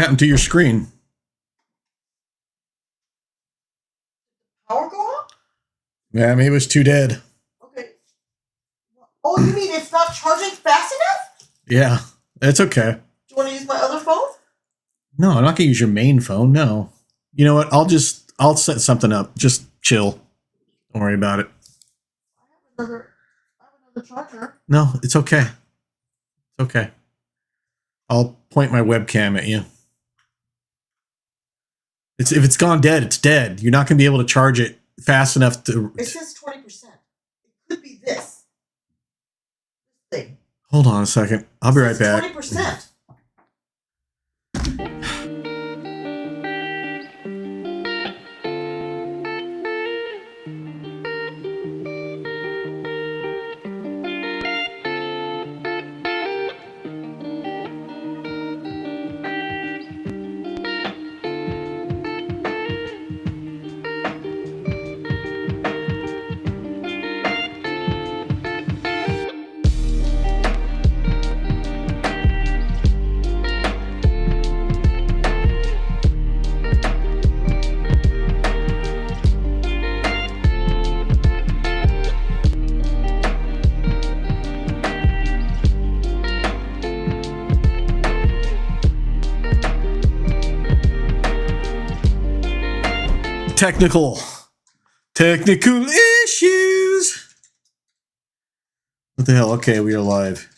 happened to your screen? Power go off? Yeah, maybe it was too dead. Okay. Oh, you mean it's not charging fast enough? Yeah, it's okay. Do you want to use my other phone? No, I'm not gonna use your main phone. No. You know what? I'll set something up. Just chill. Don't worry about it. I have another charger. No, it's okay. It's okay. I'll point my webcam at you. If it's gone dead, it's dead. You're not gonna be able to charge it fast enough to. It says 20%. It could be this thing. Hold on a second. I'll be right back. 20%. Technical issues. What the hell? Okay, we are live.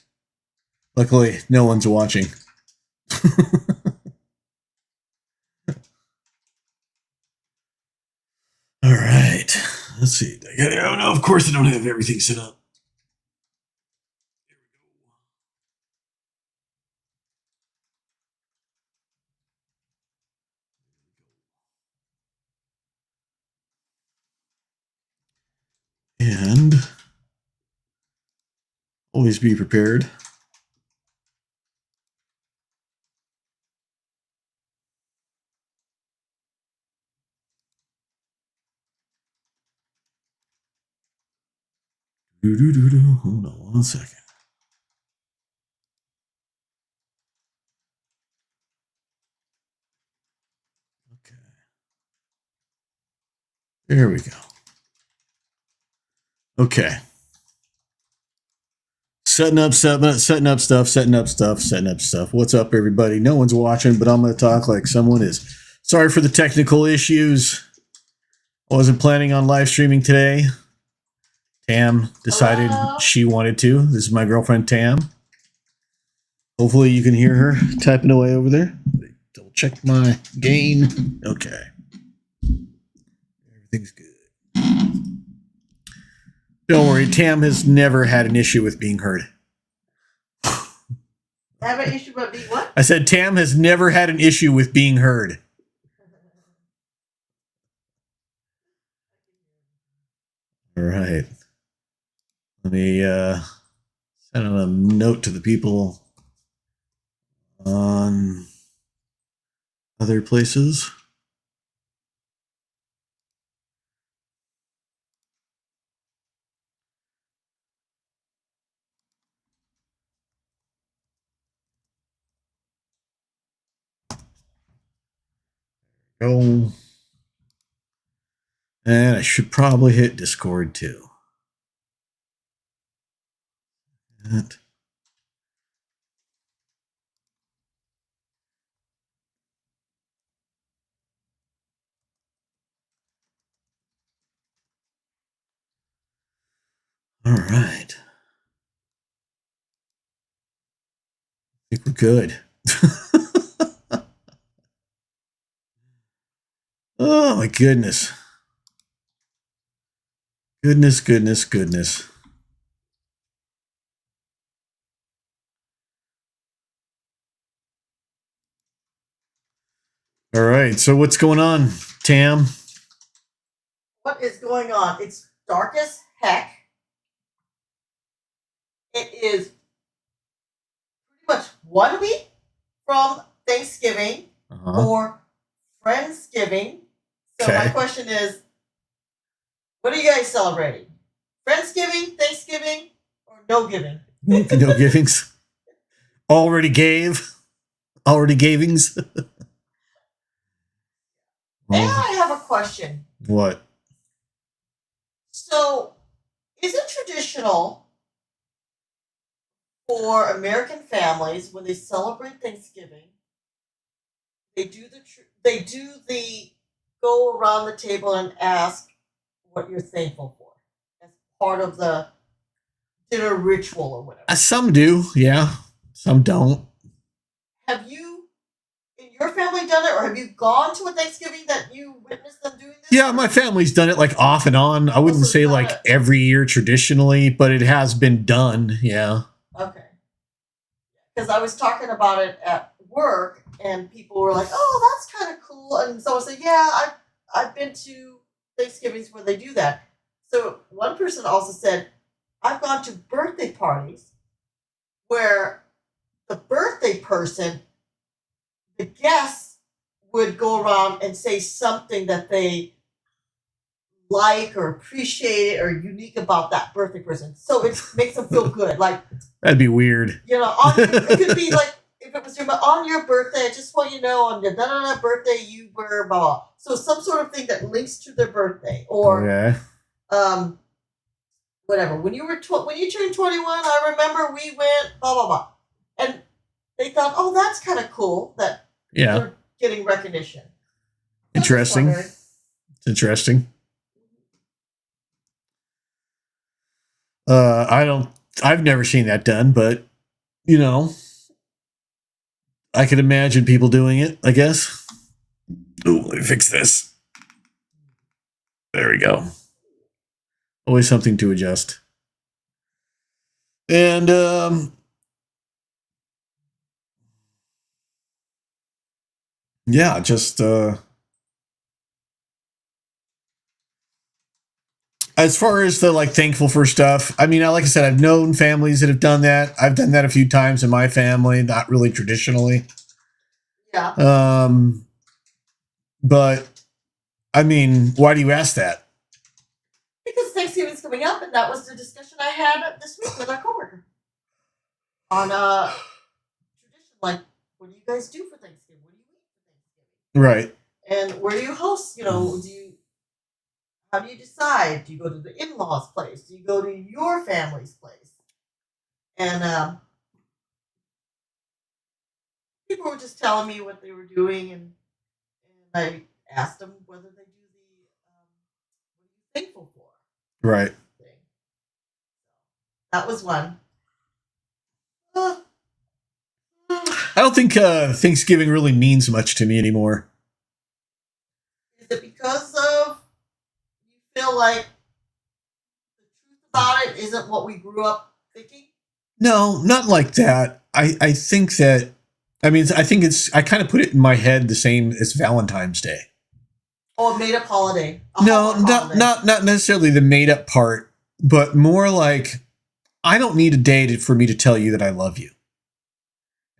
Luckily, no one's watching. All right. Let's see. Oh no, of course I don't have everything set up. And always be prepared. Hold on 1 second. Okay. There we go. Okay. Setting up stuff. What's up, everybody? No one's watching, but I'm going to talk like someone is. Sorry for the technical issues. I wasn't planning on live streaming today. Tam decided she wanted to. This is my girlfriend, Tam. Hopefully you can hear her typing away over there. Double check my gain. Okay. Everything's good. Don't worry, Tam has never had an issue with being heard. Have an issue about being what? I said Tam has never had an issue with being heard. All right. Let me send a note to the people on other places. Go. And I should probably hit Discord too. That. All right. I think we're good. Oh my goodness. Goodness. All right. So what's going on, Tam? What is going on? It's dark as heck. It is pretty much 1 week from Thanksgiving or Friendsgiving. So my question is, what are you guys celebrating? Friendsgiving, Thanksgiving, or no giving? No givings. Already gavings. And I have a question. What? So, is it traditional for American families when they celebrate Thanksgiving, they do the go around the table and ask what you're thankful for as part of the dinner ritual or whatever? Some do, yeah. Some don't. Have you, in your family, done it, or have you gone to a Thanksgiving that you witnessed them doing this? Yeah, my family's done it like off and on. I wouldn't say like every year traditionally, but it has been done. Yeah. Okay. Because I was talking about it at work, and people were like, "Oh, that's kind of cool," and someone said, "Yeah, I've been to Thanksgivings where they do that." So one person also said, "I've gone to birthday parties where the birthday person, the guests, would go around and say something that they like or appreciate or unique about that birthday person. So it makes them feel good. Like, that'd be weird. You know, it could be like, if it was on your birthday, I just want you to know on your da-da-da birthday, you were blah, blah. So some sort of thing that links to their birthday. Or, whatever. When you turned 21, I remember we went blah, blah, blah. And they thought, oh, that's kind of cool that they're getting recognition. Interesting. It's interesting. I've never seen that done, but, you know, I could imagine people doing it, I guess. Oh, let me fix this. There we go. Always something to adjust. And, yeah, just, as far as the like thankful for stuff, I mean, like I said, I've known families that have done that. I've done that a few times in my family, not really traditionally. Yeah. But I mean, why do you ask that? Because Thanksgiving's coming up, and that was the discussion I had this week with our coworker on tradition. Like, what do you guys do for Thanksgiving? What do you eat for Thanksgiving? Right. And where do you host? You know, how do you decide? Do you go to the in-laws' place? Do you go to your family's place? And people were just telling me what they were doing, and I asked them whether they do the what are you thankful for? Right. Thing. That was one. I don't think Thanksgiving really means much to me anymore. Is it because of you feel like the truth about it isn't what we grew up thinking? No, not like that. I think that, I mean, I kind of put it in my head the same as Valentine's Day. Oh, a made-up holiday. Not necessarily the made-up part, but more like, I don't need a day for me to tell you that I love you.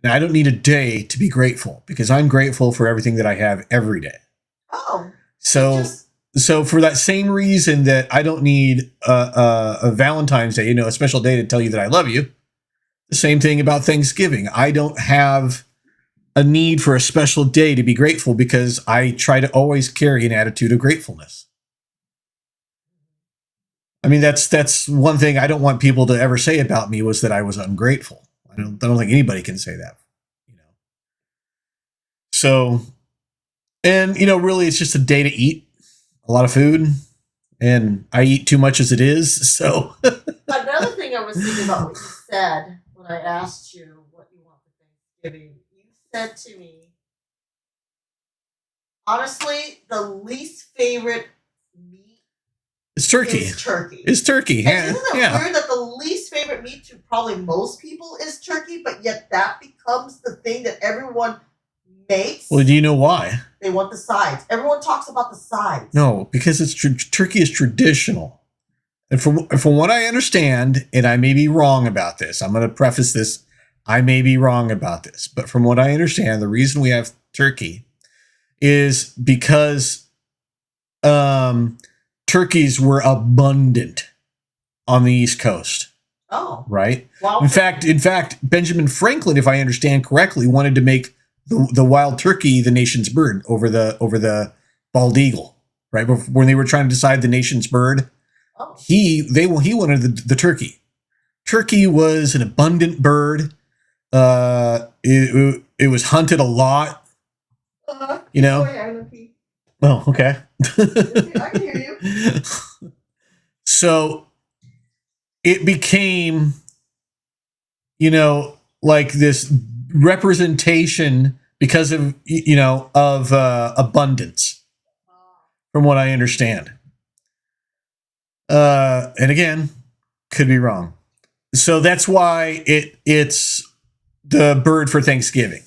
And I don't need a day to be grateful, because I'm grateful for everything that I have every day. Oh. So for that same reason that I don't need a Valentine's Day, a special day to tell you that I love you, the same thing about Thanksgiving. I don't have a need for a special day to be grateful, because I try to always carry an attitude of gratefulness. I mean, that's one thing I don't want people to ever say about me, was that I was ungrateful. I don't think anybody can say that. So, and really, it's just a day to eat a lot of food, and I eat too much as it is. So another thing I was thinking about what you said when I asked you what you want for Thanksgiving. You said to me, honestly, the least favorite meat is turkey. It's turkey. And isn't it weird that the least favorite meat to probably most people is turkey, but yet that becomes the thing that everyone makes? Well, do you know why? They want the sides. Everyone talks about the sides. No, because turkey is traditional. And from what I understand, and I may be wrong about this, I'm going to preface this, I may be wrong about this, but from what I understand, the reason we have turkey is because turkeys were abundant on the East Coast. Oh. Right? Wow. In fact, Benjamin Franklin, if I understand correctly, wanted to make the wild turkey the nation's bird over the bald eagle, right? When they were trying to decide the nation's bird, Oh. he wanted the turkey. Turkey was an abundant bird. It was hunted a lot. You know. Oh, okay. I can hear you. So it became, like this representation because of abundance, from what I understand. And again, could be wrong. So that's why it's the bird for Thanksgiving.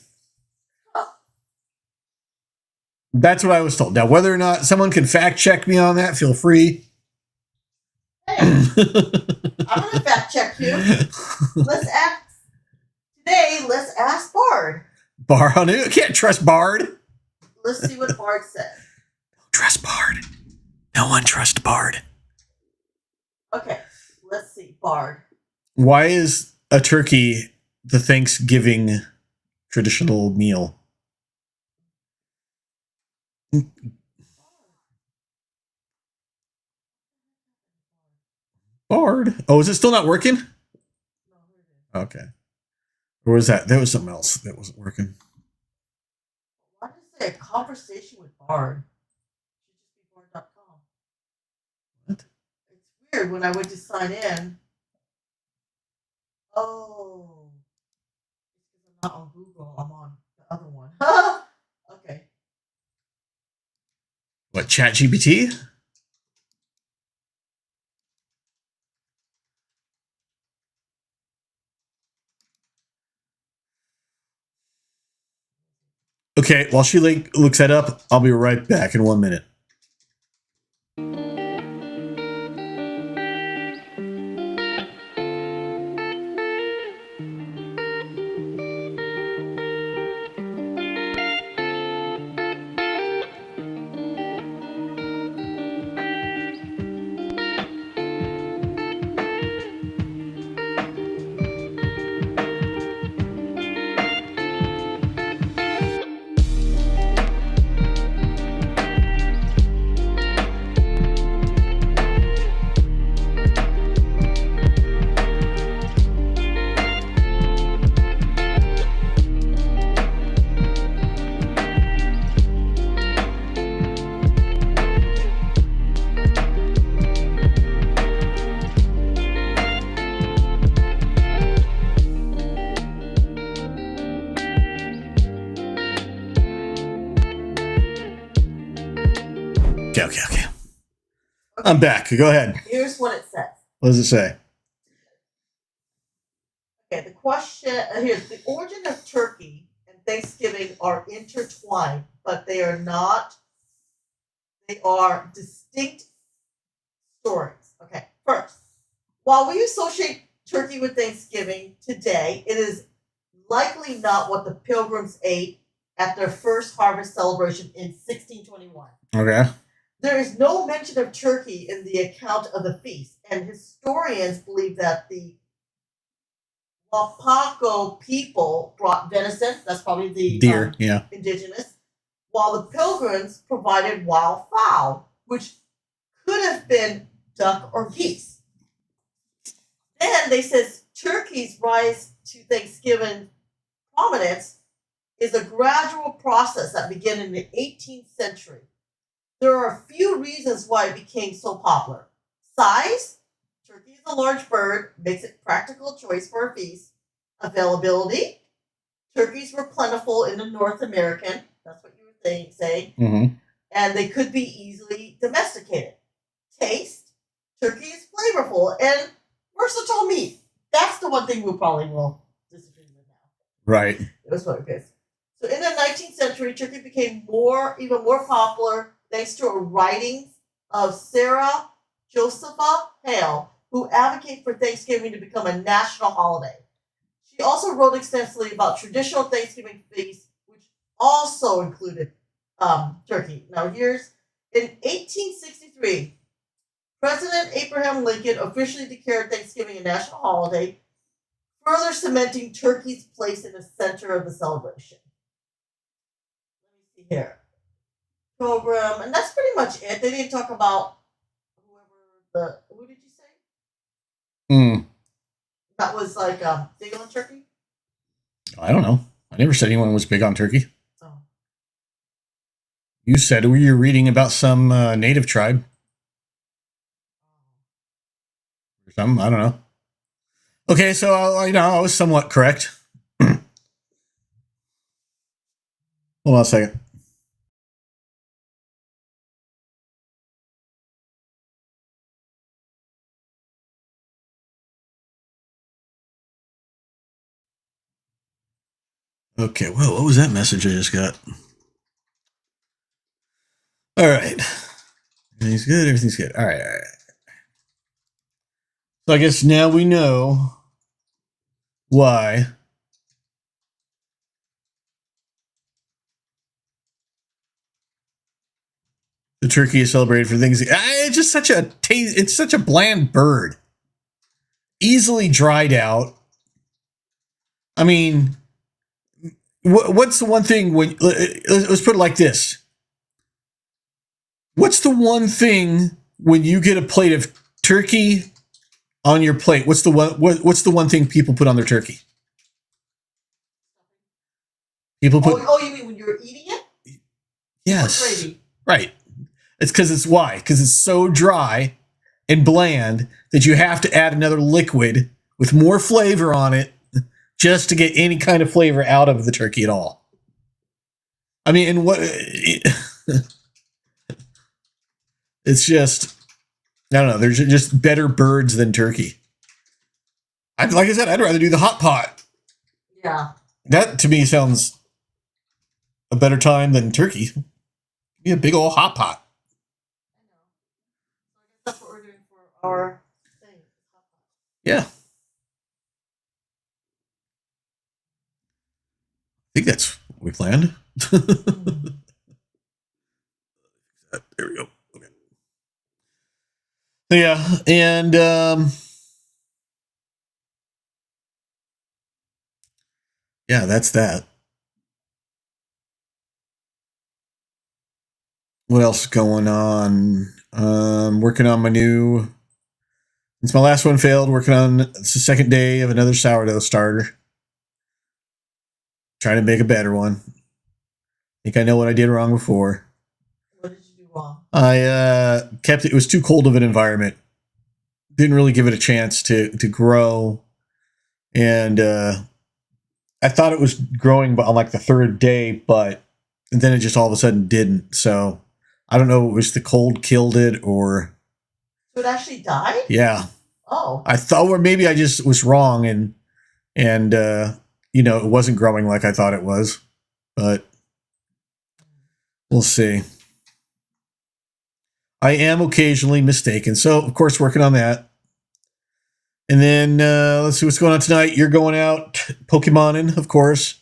That's what I was told. Now, whether or not someone can fact check me on that, feel free. Hey, I'm gonna fact check you. Let's ask Bard. Bard, I can't trust Bard. Let's see what Bard says. Trust Bard. No one trusts Bard. Okay, let's see, Bard. Why is a turkey the Thanksgiving traditional meal? Bard. Oh, is it still not working? Okay. Or was that? There was something else that wasn't working. Why does it say a conversation with Bard? Bard.com. What? It's weird when I went to sign in. Oh. I'm not on Google. I'm on the other one. Okay. What, ChatGPT? Okay, while she looks that up, I'll be right back in 1 minute. Okay. I'm back. Go ahead. Here's what it says. What does it say? Okay, the question here's the origin of turkey and Thanksgiving are intertwined, but they are not. They are distinct stories. Okay, first, while we associate turkey with Thanksgiving today, it is likely not what the Pilgrims ate at their first harvest celebration in 1621. Okay. There is no mention of turkey in the account of the feast, and historians believe that the Wapaco people brought venison, that's probably the deer, indigenous, while the Pilgrims provided wild fowl, which could have been duck or geese. Then they says turkey's rise to Thanksgiving prominence is a gradual process that began in the 18th century. There are a few reasons why it became so popular. Size, turkey is a large bird, makes it practical choice for a feast. Availability, turkeys were plentiful in the North American, that's what you were saying, mm-hmm. And they could be easily domesticated. Taste, turkey is flavorful and versatile meat. That's the one thing we probably will disagree with now. Right. It was what it is. So in the 19th century, turkey became even more popular thanks to a writing of Sarah Josepha Hale, who advocated for Thanksgiving to become a national holiday. She also wrote extensively about traditional Thanksgiving feasts, which also included turkey. Now here's, in 1863, President Abraham Lincoln officially declared Thanksgiving a national holiday, further cementing turkey's place in the center of the celebration. Let me see here. Program, and much it. They didn't talk about who did you say? Hmm. That was like big on turkey? I don't know. I never said anyone was big on turkey. Oh. You said you were reading about some native tribe. Or something. I don't know. Okay, so I was somewhat correct. Hold on a second. Okay, well, what was that message I just got? All right. Everything's good. Everything's good. All right. All right. So I guess now we know why the turkey is celebrated for things. It's just such a taste. It's such a bland bird, easily dried out. I mean, what's the one thing when? Let's put it like this. What's the one thing when you get a plate of turkey on your plate? What's the one? What's the one thing people put on their turkey? People put. Oh, you mean when you're eating it? Yes. Right. It's because it's why? Because it's so dry and bland that you have to add another liquid with more flavor on it just to get any kind of flavor out of the turkey at all. I mean, and what? It's just, I don't know. There's just better birds than turkey. Like I said, I'd rather do the hot pot. Yeah. That to me sounds a better time than turkey. Be a big old hot pot. That's what we're doing for our thing. Yeah. I think that's what we planned. There we go. Okay. Yeah, and yeah, that's that. What else is going on? Working on my new. Since my last one failed, working on it's the second day of another sourdough starter. Trying to make a better one. Think I know what I did wrong before. What did you do wrong? I kept it. It was too cold of an environment. Didn't really give it a chance to grow, and I thought it was growing on like the third day, but then it just all of a sudden didn't. So I don't know if it was the cold killed it or. So it actually died? Yeah. Oh. I thought, or maybe I just was wrong and it wasn't growing like I thought it was, but we'll see. I am occasionally mistaken. So, of course, working on that. And then let's see what's going on tonight. You're going out Pokemoning, of course.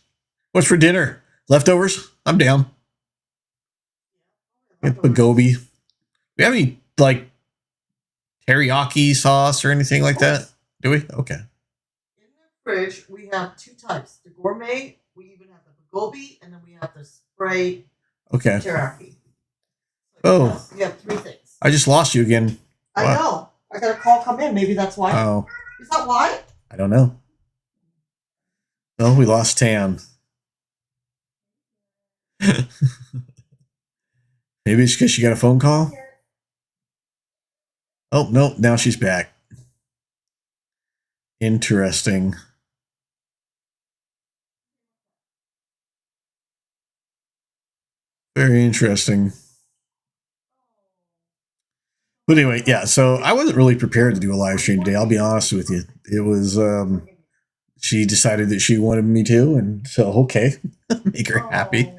What's for dinner? Leftovers? I'm down. Bagobi. We have any, like, teriyaki sauce or anything like that? Do we? Okay. In the fridge, we have two types. The gourmet, we even have the Bagobi, and then we have the spray teriyaki. So we have three things. I just lost you again. I know. I got a call come in. Maybe that's why. Oh. Is that why? I don't know. Oh, we lost Tam. Maybe it's because she got a phone call? Oh, no. Now she's back. Interesting. Very interesting. But anyway, yeah, so I wasn't really prepared to do a live stream today. I'll be honest with you. It was, she decided that she wanted me to, and so, okay, make her happy.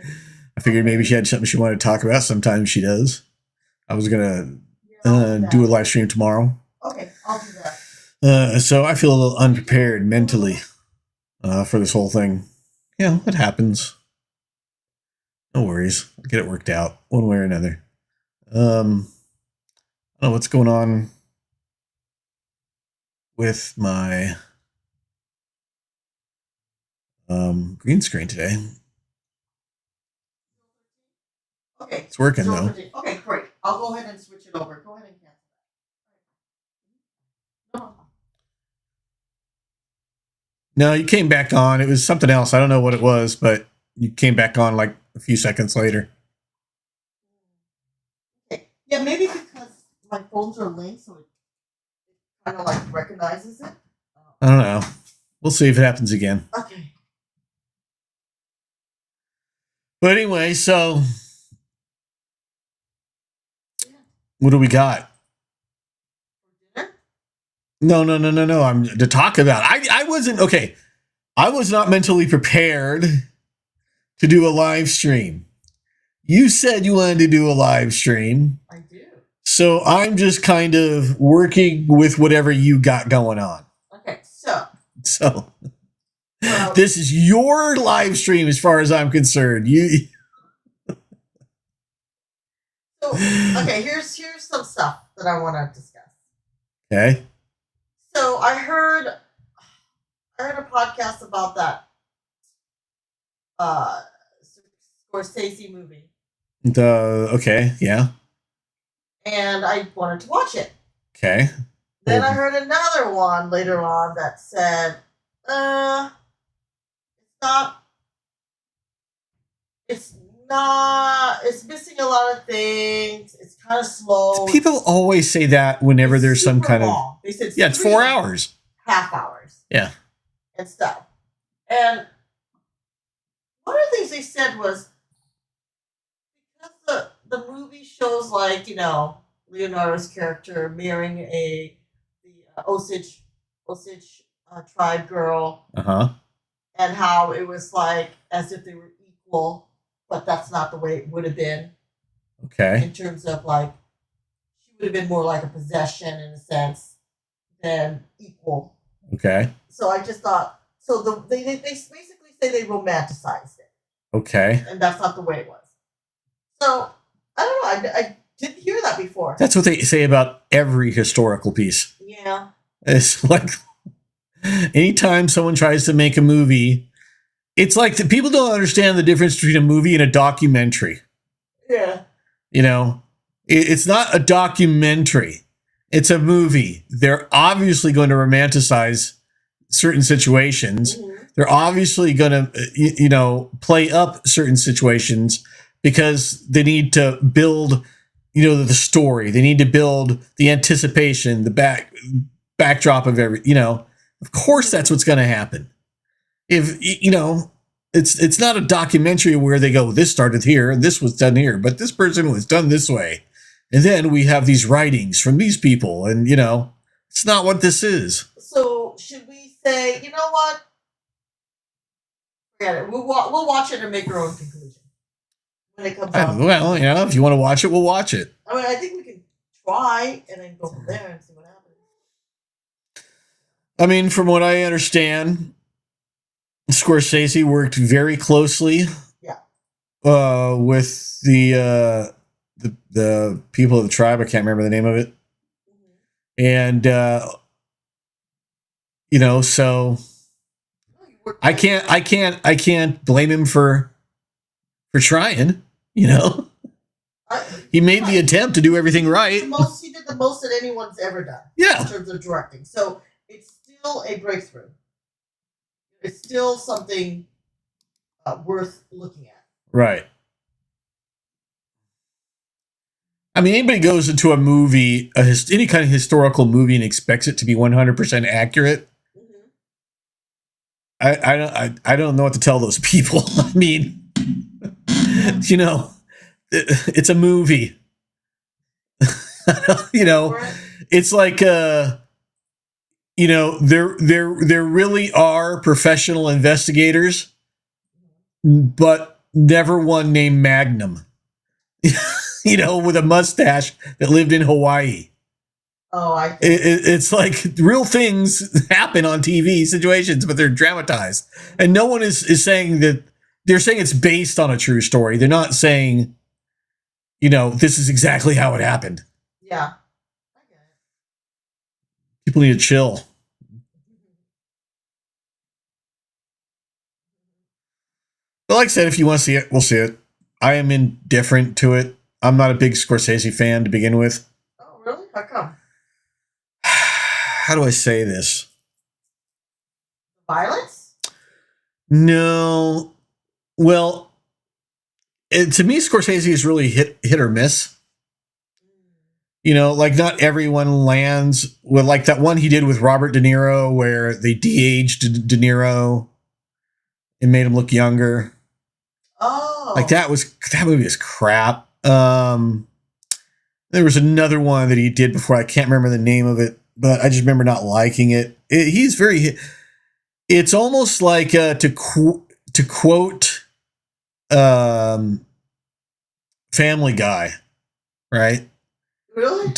I figured maybe she had something she wanted to talk about. Sometimes she does. I was going to do a live stream tomorrow. Okay, I'll do that. So I feel a little unprepared mentally for this whole thing. Yeah, it happens. No worries. I'll get it worked out one way or another. I don't know what's going on with my green screen today. Okay. It's working though. Okay, great. I'll go ahead and switch it over. Go ahead and cancel that. No. No, you came back on. It was something else. I don't know what it was, but you came back on like a few seconds later. Okay. Yeah, maybe because my phones are linked, so it kind of like recognizes it. I don't know. We'll see if it happens again. Okay. But anyway, so what do we got? Dinner? No. I'm to talk about. I wasn't okay. I was not mentally prepared to do a live stream. You said you wanted to do a live stream. I do. So I'm just kind of working with whatever you got going on. Okay, so well, this is your live stream as far as I'm concerned. So okay, here's some stuff that I want to discuss. Okay. So I heard a podcast about that Scorsese movie. Okay, yeah. And I wanted to watch it. Okay. Then I heard another one later on that said, it's missing a lot of things. It's kind of slow. People always say that whenever there's some kind long. They said it's 4 hours. Half hours. Yeah. And stuff. And one of the things they said was, because the movie shows like, Leonardo's character marrying the Osage tribe girl. Uh-huh. And how it was like as if they were equal, but that's not the way it would have been. Okay. In terms of like, she would have been more like a possession in a sense than equal. Okay. So I just thought, they basically say they romanticized it. Okay. And that's not the way it was. So I don't know. I didn't hear that before. That's what they say about every historical piece. Yeah. It's like anytime someone tries to make a movie, it's like people don't understand the difference between a movie and a documentary. Yeah. It's not a documentary. It's a movie. They're obviously going to romanticize certain situations. Mm-hmm. They're obviously going to, play up certain situations because they need to build, the story. They need to build the anticipation, the backdrop of every, of course that's what's going to happen. If, it's not a documentary where they go, this started here and this was done here, but this person was done this way. And then we have these writings from these people and, it's not what this is. So should we say, you know what? Forget it. We'll watch it and make our own conclusion when it comes out. Well, if you want to watch it, we'll watch it. I mean, I think we can try and then go from there and see what happens. I mean, from what I understand, Scorsese worked very closely, with the people of the tribe. I can't remember the name of it, and so I can't blame him for trying. He made the attempt to do everything right. He did the most that anyone's ever done. Yeah, in terms of directing, so it's still a breakthrough. It's still something worth looking at. Right. I mean, anybody goes into a movie, any kind of historical movie, and expects it to be 100% accurate. Mm-hmm. I don't know what to tell those people. I mean, it's a movie. It's like there really are professional investigators, but never one named Magnum. With a mustache that lived in Hawaii. Oh, it's like real things happen on TV situations, but they're dramatized. And no one is saying that. They're saying it's based on a true story. They're not saying, this is exactly how it happened. Yeah. I get it. People need to chill. But like I said, if you want to see it, we'll see it. I am indifferent to it. I'm not a big Scorsese fan to begin with. Oh, really? How come? How do I say this? Violence? No. Well, to me, Scorsese is really hit or miss. You know, like not everyone lands with like that one he did with Robert De Niro where they de-aged De Niro and made him look younger. Oh. Like that movie is crap. There was another one that he did before. I can't remember the name of it, but I just remember not liking it. He's very. It's almost like to quote Family Guy, right? Really?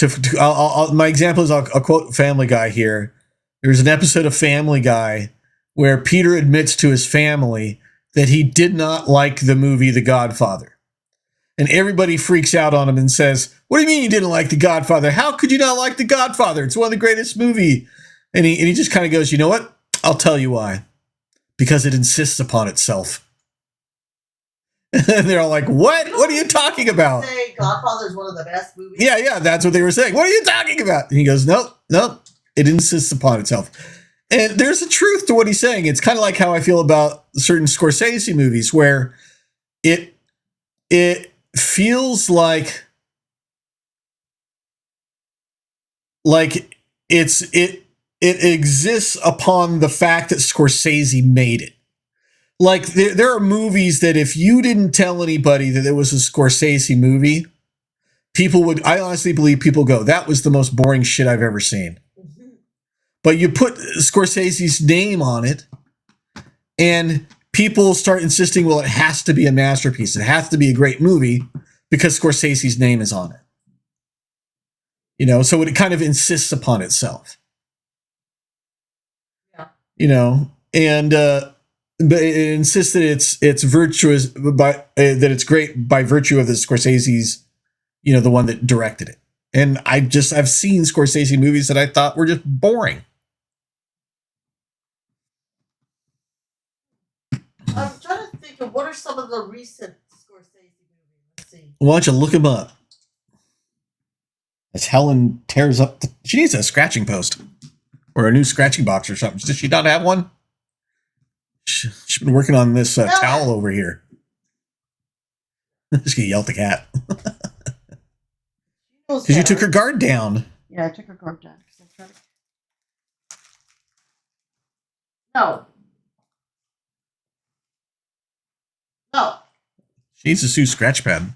My example is I'll quote Family Guy here. There's an episode of Family Guy where Peter admits to his family that he did not like the movie The Godfather. And everybody freaks out on him and says, "What do you mean you didn't like The Godfather? How could you not like The Godfather? It's one of the greatest movies." And he just kind of goes, "You know what? I'll tell you why. Because it insists upon itself." And they're all like, "What? What are you talking about?" Say Godfather is one of the best movies. Yeah, that's what they were saying. "What are you talking about?" And he goes, "Nope, it insists upon itself." And there's a truth to what he's saying. It's kind of like how I feel about certain Scorsese movies where it feels like it exists upon the fact that Scorsese made it. Like there are movies that if you didn't tell anybody that it was a Scorsese movie, I honestly believe people go, "That was the most boring shit I've ever seen." But you put Scorsese's name on it, and people start insisting, well, it has to be a masterpiece. It has to be a great movie because Scorsese's name is on it. You know, so it kind of insists upon itself. Yeah. You know, and but it insists that it's virtuous that it's great by virtue of the Scorsese's, you know, the one that directed it. And I've seen Scorsese movies that I thought were just boring. I'm trying to think of what are some of the recent Scorsese movies. Let's see. Why don't you look him up? As Helen tears up, she needs a scratching post or a new scratching box or something. Does she not have one? She's been working on this towel over here. Just gonna yell at the cat because you took her guard down. Yeah, I took her guard down. No. She's a Sue Scratchpad.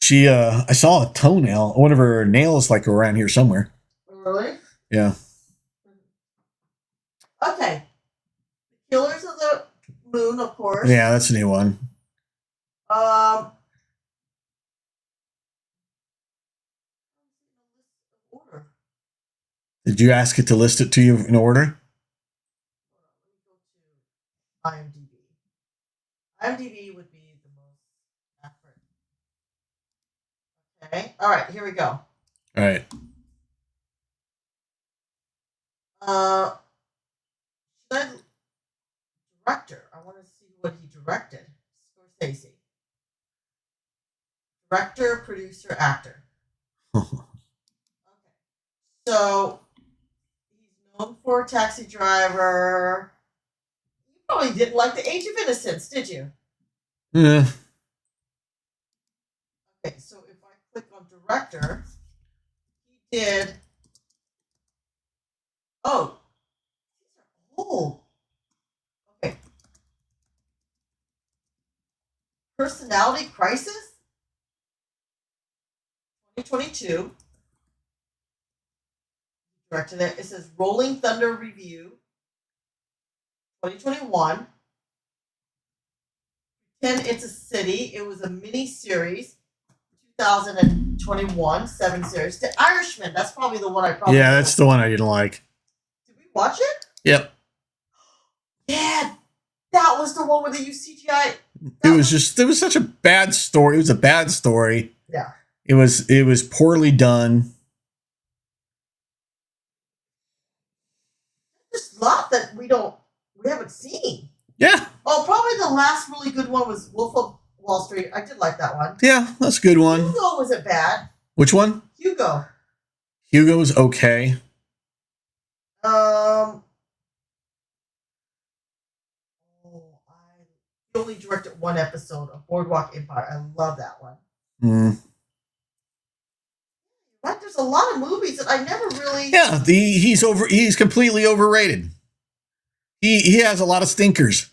She, I saw a toenail. One of her nails, like around here somewhere. Really? Yeah. Okay. Killers of the Moon, of course. Yeah, that's a new one. Order. Did you ask it to list it to you in order? IMDb. IMDb would be the most accurate. Okay. All right. Here we go. All right. Director. I want to see what he directed. Scorsese. Director, producer, actor. Okay. So he's known for Taxi Driver. You probably didn't like The Age of Innocence, did you? Yeah. Okay, so if I click on director, he did. Oh, these are old. Okay. Personality Crisis, 2022. Directed it. It says Rolling Thunder Review, 2021. Pretend It's a City. It was a mini series, 2021, 7 series. The Irishman. That's probably the one I probably. Yeah, that's the one I didn't like. Did we watch it? Yep. Yeah, that was the one where they used CGI. It was such a bad story. It was a bad story. Yeah. It was poorly done. There's a lot that we haven't seen. Yeah. Oh, probably the last really good one was Wolf of Wall Street. I did like that one. Yeah, that's a good one. Hugo wasn't bad. Which one? Hugo. Hugo's okay. I only directed one episode of Boardwalk Empire. I love that one. But there's a lot of movies that I never really. Yeah, he's completely overrated. He has a lot of stinkers.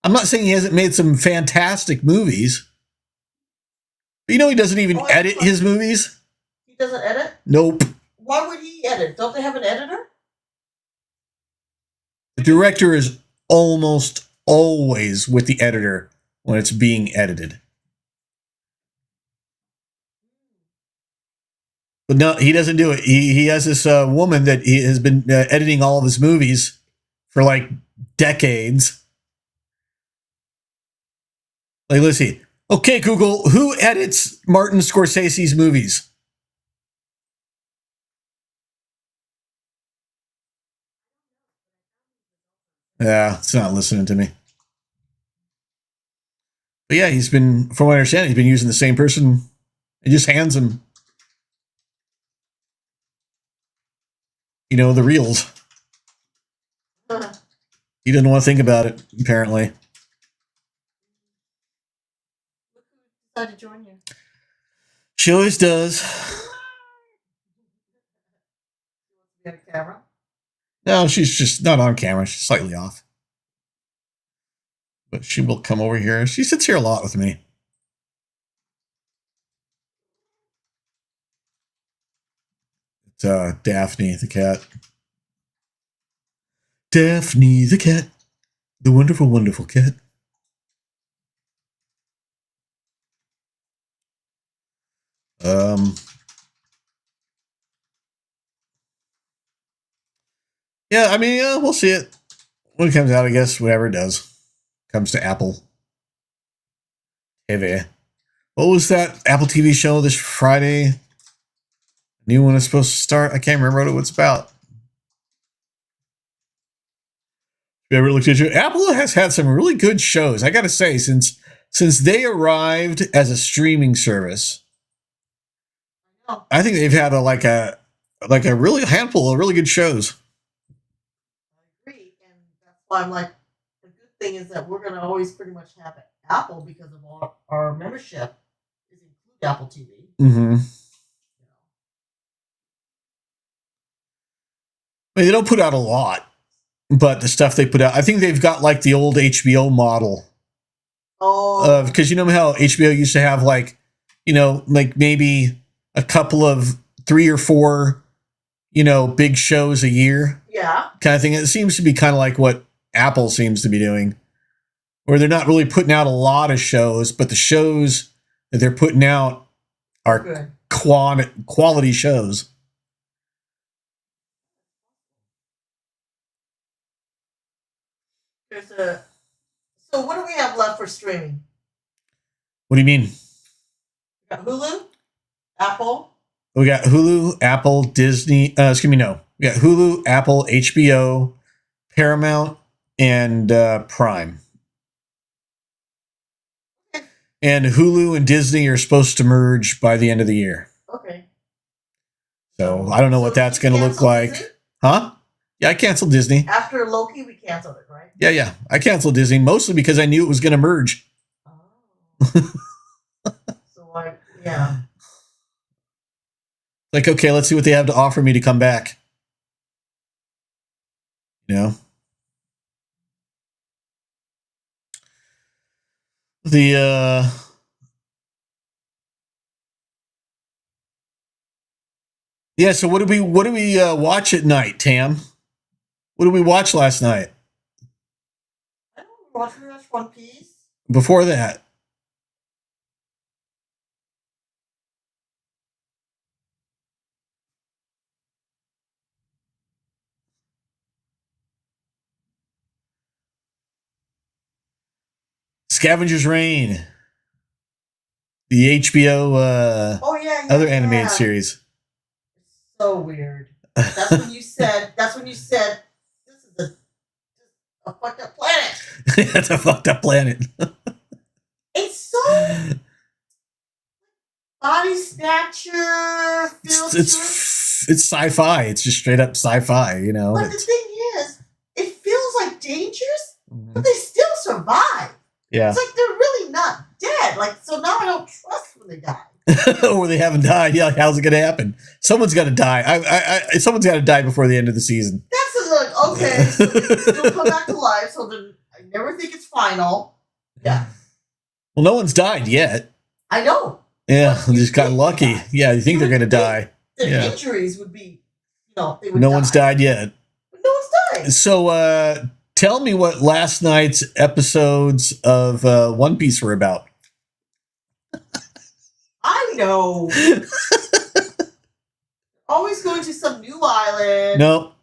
I'm not saying he hasn't made some fantastic movies. But you know he doesn't even edit his movies? He doesn't edit? Nope. Why would he edit? Don't they have an editor? The director is almost always with the editor when it's being edited. But no, he doesn't do it. He has this woman that he has been editing all of his movies for like decades. Like, let's see. Okay, Google, who edits Martin Scorsese's movies? Yeah, it's not listening to me. But yeah, he's been, from what I understand, he's been using the same person. He just hands him, the reels. He didn't want to think about it, apparently. Decided to join you. She always does. You got a camera? No, she's just not on camera. She's slightly off. But she will come over here. She sits here a lot with me. It's Daphne the cat. Daphne the cat. The wonderful, wonderful cat. Yeah, I mean, we'll see it when it comes out, I guess, whatever it does. Comes to Apple TV. What was that Apple TV show this Friday? New one is supposed to start. I can't remember what it was about. You ever looked into it? Apple has had some really good shows. I gotta say, since they arrived as a streaming service, I think they've had a really handful of really good shows. I agree, and that's why I'm like, the good thing is that we're gonna always pretty much have Apple because of our membership is include Apple TV. Mm-hmm. I mean, they don't put out a lot, but the stuff they put out, I think they've got like the old HBO model. Oh, because you know how HBO used to have like maybe a couple of 3 or 4, big shows a year. Yeah. Kind of thing. It seems to be kind of like what Apple seems to be doing, where they're not really putting out a lot of shows, but the shows that they're putting out are good. Quality shows. So what do we have left for streaming? What do you mean? We got Hulu, Apple. We got Hulu, Apple, Disney. No. We got Hulu, Apple, HBO, Paramount, and Prime. Okay. And Hulu and Disney are supposed to merge by the end of the year. Okay. So I don't know what that's going to look like. Disney? Huh? Yeah, I canceled Disney. After Loki, we canceled it, right? Yeah. I canceled Disney mostly because I knew it was going to merge. Oh. Yeah. Like, okay, let's see what they have to offer me to come back. Yeah, so what did we watch at night, Tam? What did we watch last night? I don't watch One Piece. Before that? Scavenger's Reign. The HBO other animated series. So weird. That's when you said this is a fucked up planet. It's a fucked up planet. It's so body snatcher feels. It's sci-fi. It's just straight up sci-fi, you know. But the thing is, it feels like dangerous, but they still survive. Yeah. It's like they're really not dead. Like, so now I don't trust when they die. Or they haven't died. Yeah, like, how's it gonna happen? Someone's got to die. Someone's got to die before the end of the season. That's like, okay, so they still come back to life. So then I never think it's final. Yeah. Well, no one's died yet. I know. Yeah, just got lucky. Yeah, you think they're gonna die. The injuries would be, they would no die. one's died yet. But no one's died. So, tell me what last night's episodes of One Piece were about. I know. Always going to some new island. No.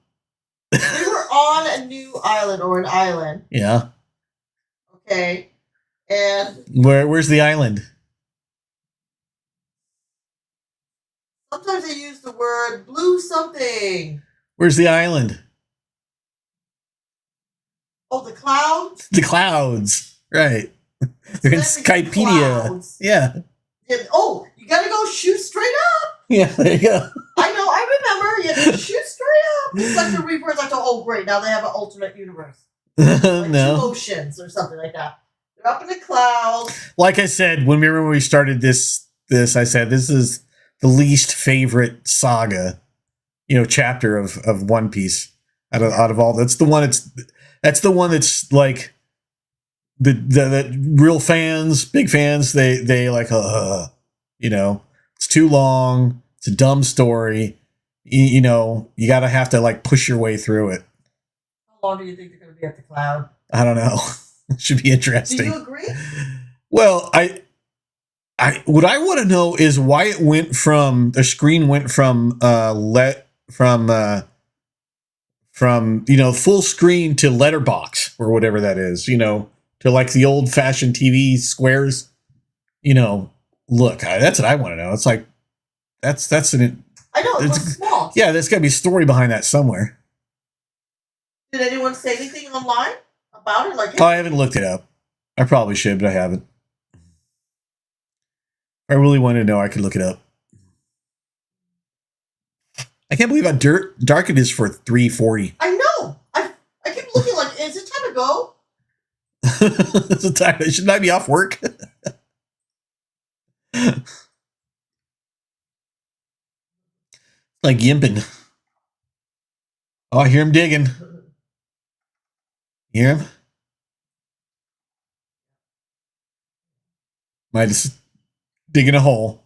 We were on a new island or an island. Yeah. Okay. And where's the island? Sometimes they use the word blue something. Where's the island? Oh, the clouds? The clouds. Right. They're in Skypedia. Yeah. Oh, you gotta go shoot straight up. Yeah, there you go. I remember. You have to shoot straight up. It's like the Reapers. I thought, oh, great. Now they have an alternate universe. Like no. 2 oceans or something like that. They're up in the clouds. Like I said, when we started this, I said, this is the least favorite saga, chapter of One Piece out of all. That's the one that's like the real fans, big fans. They like, it's too long. It's a dumb story. You gotta have to like push your way through it. How long do you think they're gonna be at the cloud? I don't know. It should be interesting. Do you agree? Well, what I want to know is why it went from the screen went from full screen to letterbox or whatever that is, to like the old fashioned TV squares. Look, that's what I want to know. It's like that's an. I know it's small. Yeah, there's got to be a story behind that somewhere. Did anyone say anything online about it? Like, I haven't looked it up. I probably should, but I haven't. I really want to know. I could look it up. I can't believe how dark it is for 3:40. I know. I keep looking like, is it time to go? It's a time. Shouldn't I be off work? Like yimping. Oh, I hear him digging. Hear him? Might just digging a hole.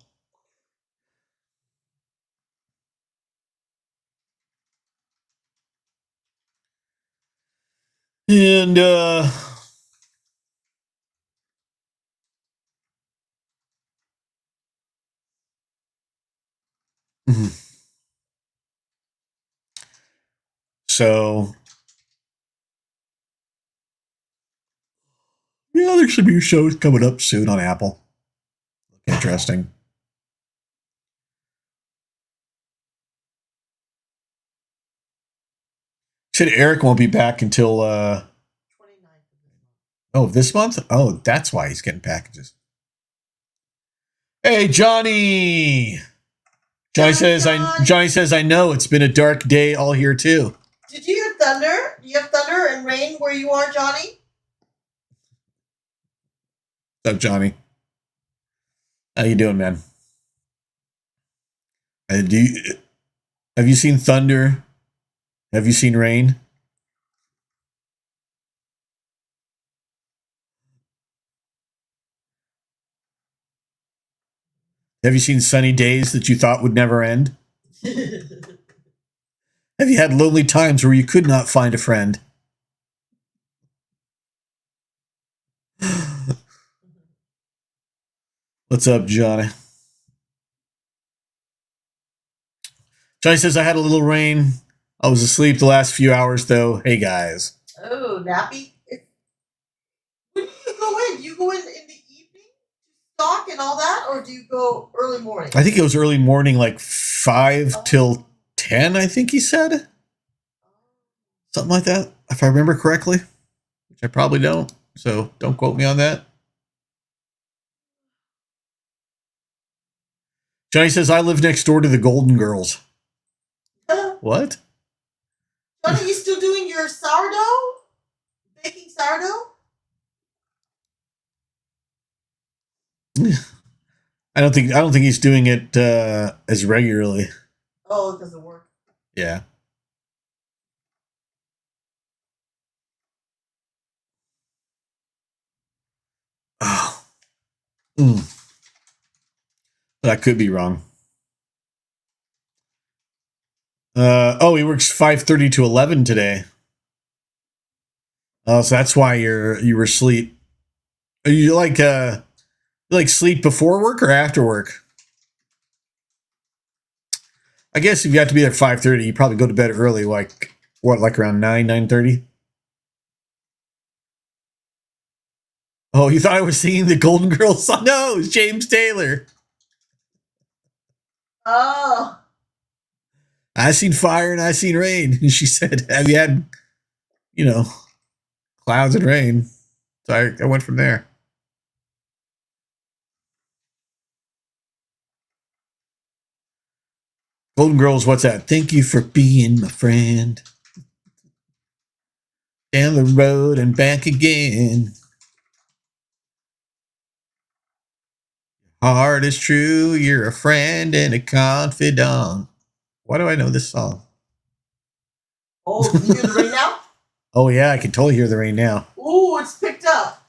And so yeah, there should be shows coming up soon on Apple. Interesting. Said Eric won't be back until 29th. Oh, this month? Oh, that's why he's getting packages. Hey, Johnny. Johnny says I know it's been a dark day all here too. Did you hear thunder? Do you have thunder and rain where you are, Johnny? What's up, Johnny? How you doing, man? Have you seen thunder? Have you seen rain? Have you seen sunny days that you thought would never end? Have you had lonely times where you could not find a friend? What's up, Johnny? Johnny says, I had a little rain. I was asleep the last few hours, though. Hey, guys. Oh, nappy. When do you go in? Do you go in the evening to stock and all that, or do you go early morning? I think it was early morning, like 5 till 10, I think he said. Something like that, if I remember correctly. Which I probably don't, so don't quote me on that. Johnny says, I live next door to the Golden Girls. What? Johnny, you still doing your sourdough? Baking sourdough? I don't think he's doing it as regularly. Oh, it doesn't work. Yeah. Oh. But I could be wrong. He works 5:30 to 11 today. Oh, so that's why you were asleep. Are you like sleep before work or after work? I guess if you have to be there at 5:30, you probably go to bed early, like around 9:30? Oh, you thought I was singing the Golden Girls song? No, it's James Taylor. Oh. I seen fire and I seen rain. And she said, have you had, clouds and rain? So I went from there. Golden Girls, what's that? Thank you for being my friend. Down the road and back again. Heart is true, you're a friend and a confidant. Why do I know this song? Oh, can you hear the rain now? Oh yeah, I can totally hear the rain now. Ooh, it's picked up.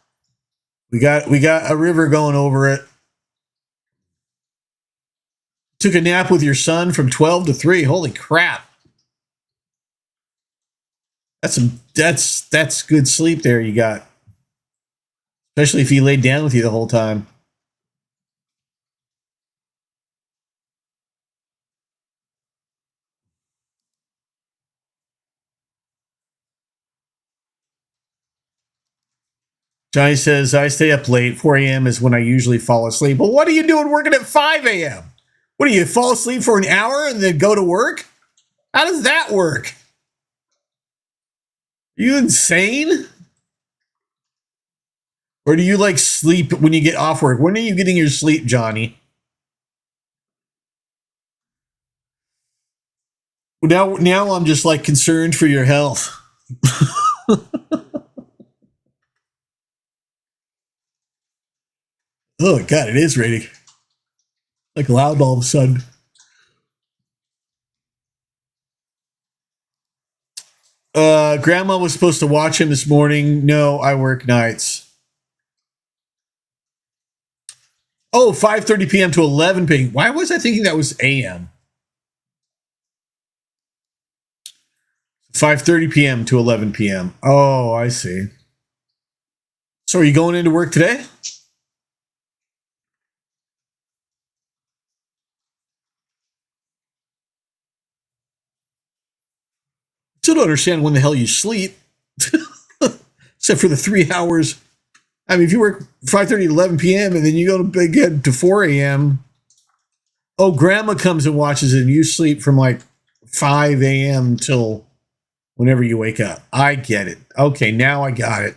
We got a river going over it. Took a nap with your son from 12 to 3. Holy crap. That's good sleep there you got. Especially if he laid down with you the whole time. Johnny says, I stay up late. 4 a.m. is when I usually fall asleep. Well, what are you doing working at 5 a.m.? What do you fall asleep for an hour and then go to work? How does that work? Are you insane? Or do you like sleep when you get off work? When are you getting your sleep, Johnny? Now I'm just like concerned for your health. Oh God, it is raining. Like loud all of a sudden. Grandma was supposed to watch him this morning. No, I work nights. Oh, 5:30 p.m. to 11 p.m. Why was I thinking that was a.m.? 5:30 p.m. to 11 p.m. Oh, I see. So are you going into work today? Still don't understand when the hell you sleep. Except for the 3 hours. I mean, if you work 5:30 to 11 p.m. and then you go to bed to 4 a.m. Oh, grandma comes and watches it and you sleep from like 5 a.m. till whenever you wake up. I get it. Okay, now I got it.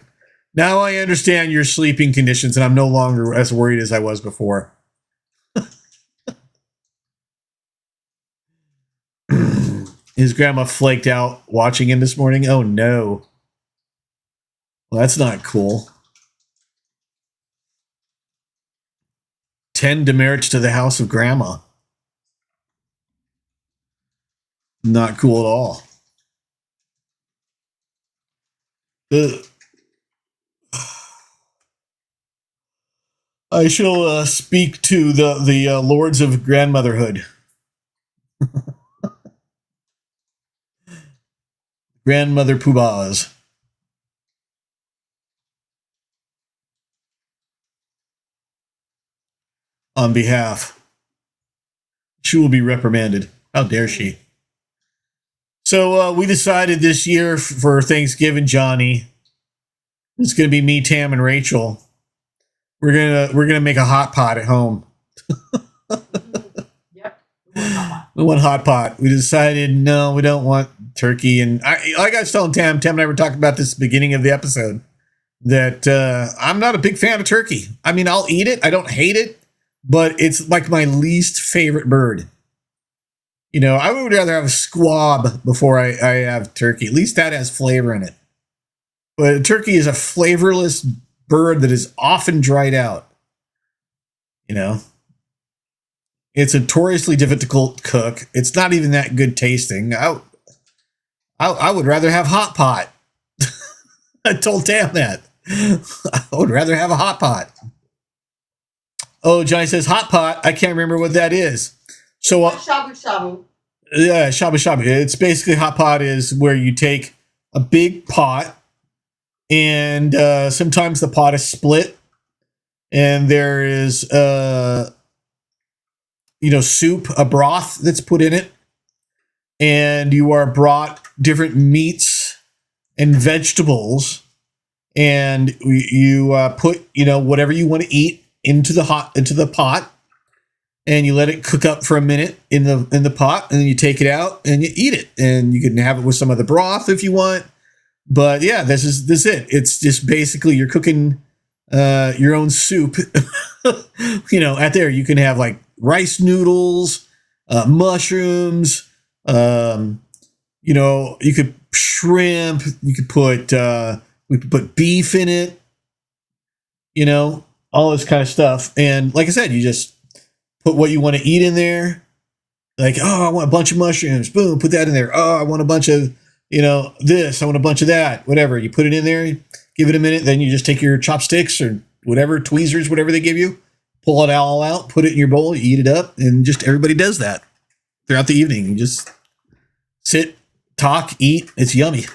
Now I understand your sleeping conditions and I'm no longer as worried as I was before. His grandma flaked out watching him this morning. Oh no. Well, that's not cool. 10 demerits to the house of grandma. Not cool at all. I shall speak to the lords of grandmotherhood. Grandmother poobahs. On behalf. She will be reprimanded. How dare she? So we decided this year for Thanksgiving, Johnny, it's going to be me, Tam, and Rachel. We're gonna make a hot pot at home. Yep. We want hot pot. We decided no, we don't want turkey. And like I was telling Tam and I were talking about this at the beginning of the episode, that I'm not a big fan of turkey. I mean, I'll eat it. I don't hate it. but it's like my least favorite bird. You know, I would rather have a squab before I have turkey. At least that has flavor in it. But turkey is a flavorless bird that is often dried out. You know, it's notoriously difficult to cook. It's not even that good tasting. I would rather have hot pot. I told Tam that. I would rather have a hot pot. Oh, Johnny says hot pot. I can't remember what that is. So shabu shabu. Yeah, shabu shabu. It's basically hot pot is where you take a big pot and sometimes the pot is split and there is soup, a broth that's put in it, and you are brought different meats and vegetables, and you put whatever you want to eat into the pot, and you let it cook up for a minute in the pot, and then you take it out and you eat it, and you can have it with some of the broth if you want. But yeah, this is it. It's just basically you're cooking your own soup. Out there you can have like rice noodles, mushrooms. You could shrimp. You could put we could put beef in it. All this kind of stuff. And like I said, you just put what you want to eat in there. Like, oh, I want a bunch of mushrooms. Boom, put that in there. Oh, I want a bunch of this. I want a bunch of that. Whatever. You put it in there. Give it a minute. Then you just take your chopsticks or whatever, tweezers, whatever they give you. Pull it all out. Put it in your bowl. You eat it up. And just everybody does that throughout the evening. You just sit, talk, eat. It's yummy.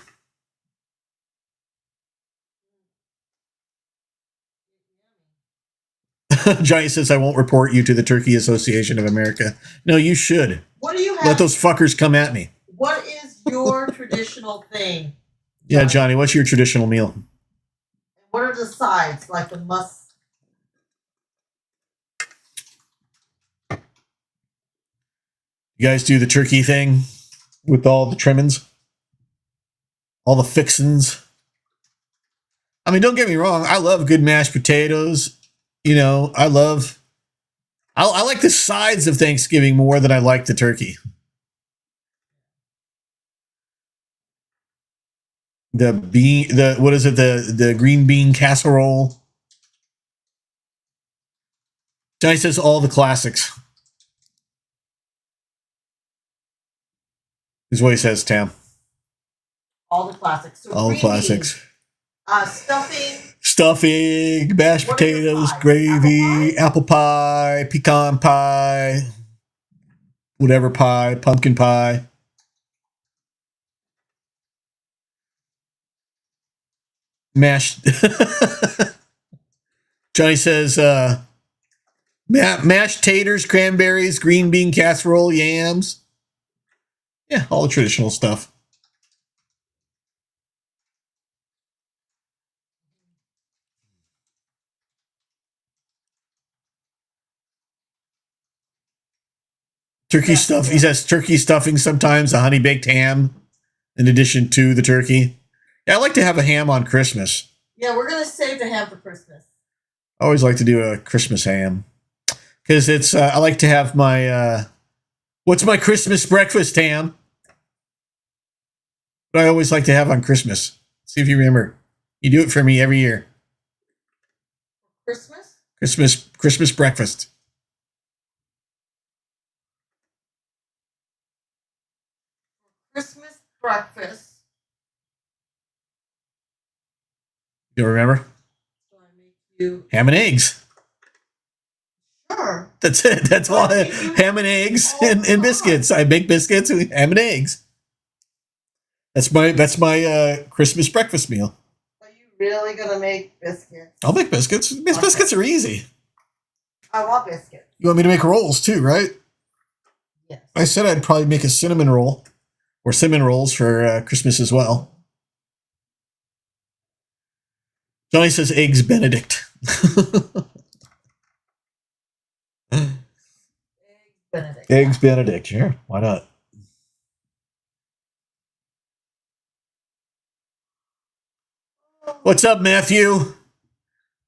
Johnny says, I won't report you to the Turkey Association of America. No, you should. What do you have? Let those fuckers come at me. What is your traditional thing? Yeah, Johnny, what's your traditional meal? What are the sides? Like the must. You guys do the turkey thing with all the trimmings? All the fixins? I mean, don't get me wrong. I love good mashed potatoes. I like the sides of Thanksgiving more than I like the turkey. The green bean casserole. Johnny says all the classics. Is what he says, Tam. All the classics. So all the classics. Stuffing, mashed potatoes, gravy, apple pie, pecan pie, whatever pie, pumpkin pie. Mashed. Johnny says, mashed taters, cranberries, green bean casserole, yams. Yeah, all the traditional stuff. Turkey stuff. He says turkey stuffing sometimes, a honey baked ham in addition to the turkey. Yeah, I like to have a ham on Christmas. Yeah, we're going to save the ham for Christmas. I always like to do a Christmas ham because it's, I like to have my, what's my Christmas breakfast ham? But I always like to have on Christmas. See if you remember. You do it for me every year. Christmas breakfast. Christmas breakfast. You remember? So I make you ham and eggs. Sure. That's it. That's all. Ham and eggs and biscuits. I make biscuits with ham and eggs. That's my Christmas breakfast meal. Are you really gonna make biscuits? I'll make biscuits. Biscuits are easy. I want biscuits. You want me to make rolls too, right? Yes. I said I'd probably make a cinnamon roll or cinnamon rolls for Christmas as well. Johnny says eggs Benedict. Eggs Benedict, sure. Why not? What's up, Matthew?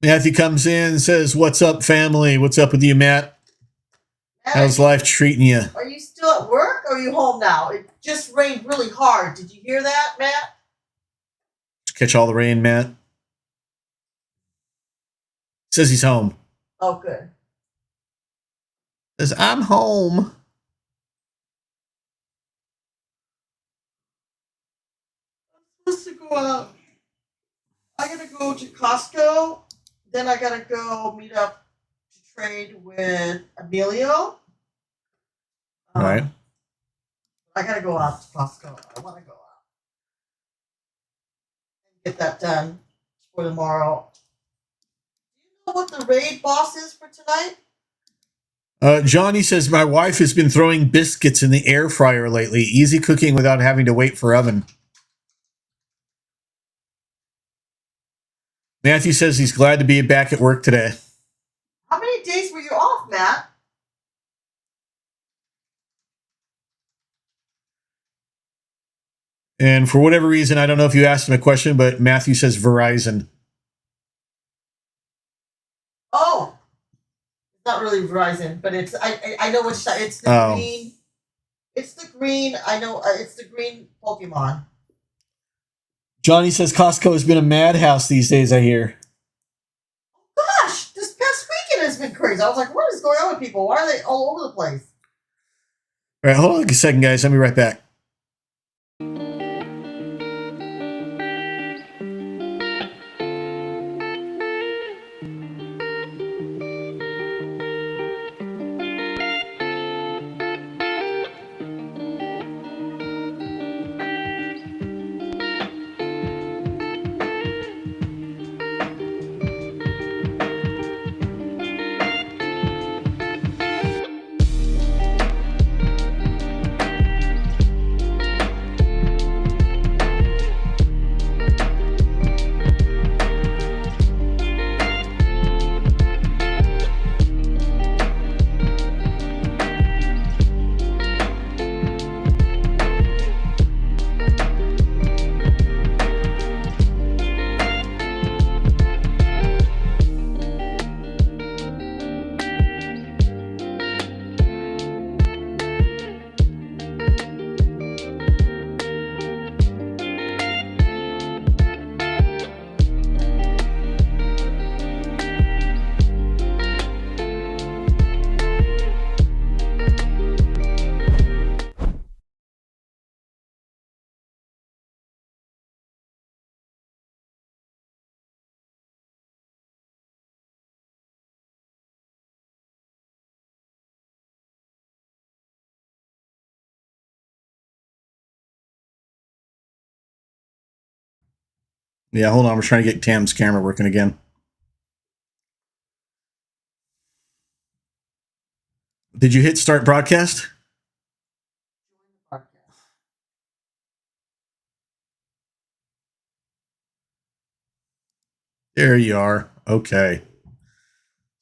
Matthew comes in and says, "What's up, family? What's up with you, Matt? How's life treating you?" Are you still at work or are you home now? It just rained really hard. Did you hear that, Matt? Catch all the rain, Matt. Says he's home. Oh, good. Says, "I'm home." I'm supposed to go out. I gotta go to Costco. Then I gotta go meet up to trade with Emilio. All right. I gotta go out to Costco. I want to go out and get that done for tomorrow. Do you know what the raid boss is for tonight? Johnny says, "My wife has been throwing biscuits in the air fryer lately. Easy cooking without having to wait for oven." Matthew says he's glad to be back at work today. How many days were you off, Matt? And for whatever reason, I don't know if you asked him a question, but Matthew says Verizon. Oh, it's not really Verizon, but it's I know which side. It's the green. It's the green. I know it's the green Pokemon. Johnny says Costco has been a madhouse these days, I hear. Gosh, this past weekend has been crazy. I was like, what is going on with people? Why are they all over the place? All right, hold on a second, guys. I'll be right back. Yeah, hold on. We're trying to get Tam's camera working again. Did you hit start broadcast? There you are. Okay.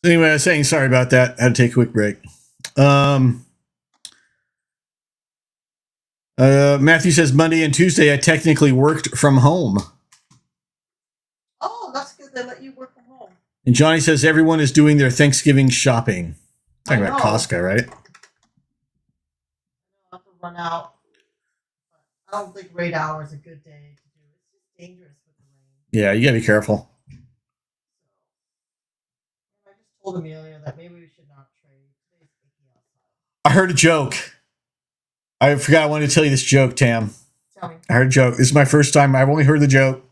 Anyway, I was saying sorry about that. I had to take a quick break. Matthew says Monday and Tuesday I technically worked from home. Oh, that's good. They let you work from home. And Johnny says everyone is doing their Thanksgiving shopping. Talking about Costco, right? I have to run out. I don't think raid hour is a good day to do it. It's just dangerous with the rain. Yeah, you gotta be careful. I just told Amelia that maybe we should not trade. I heard a joke. I forgot I wanted to tell you this joke, Tam. Tell me. I heard a joke. This is my first time. I've only heard the joke.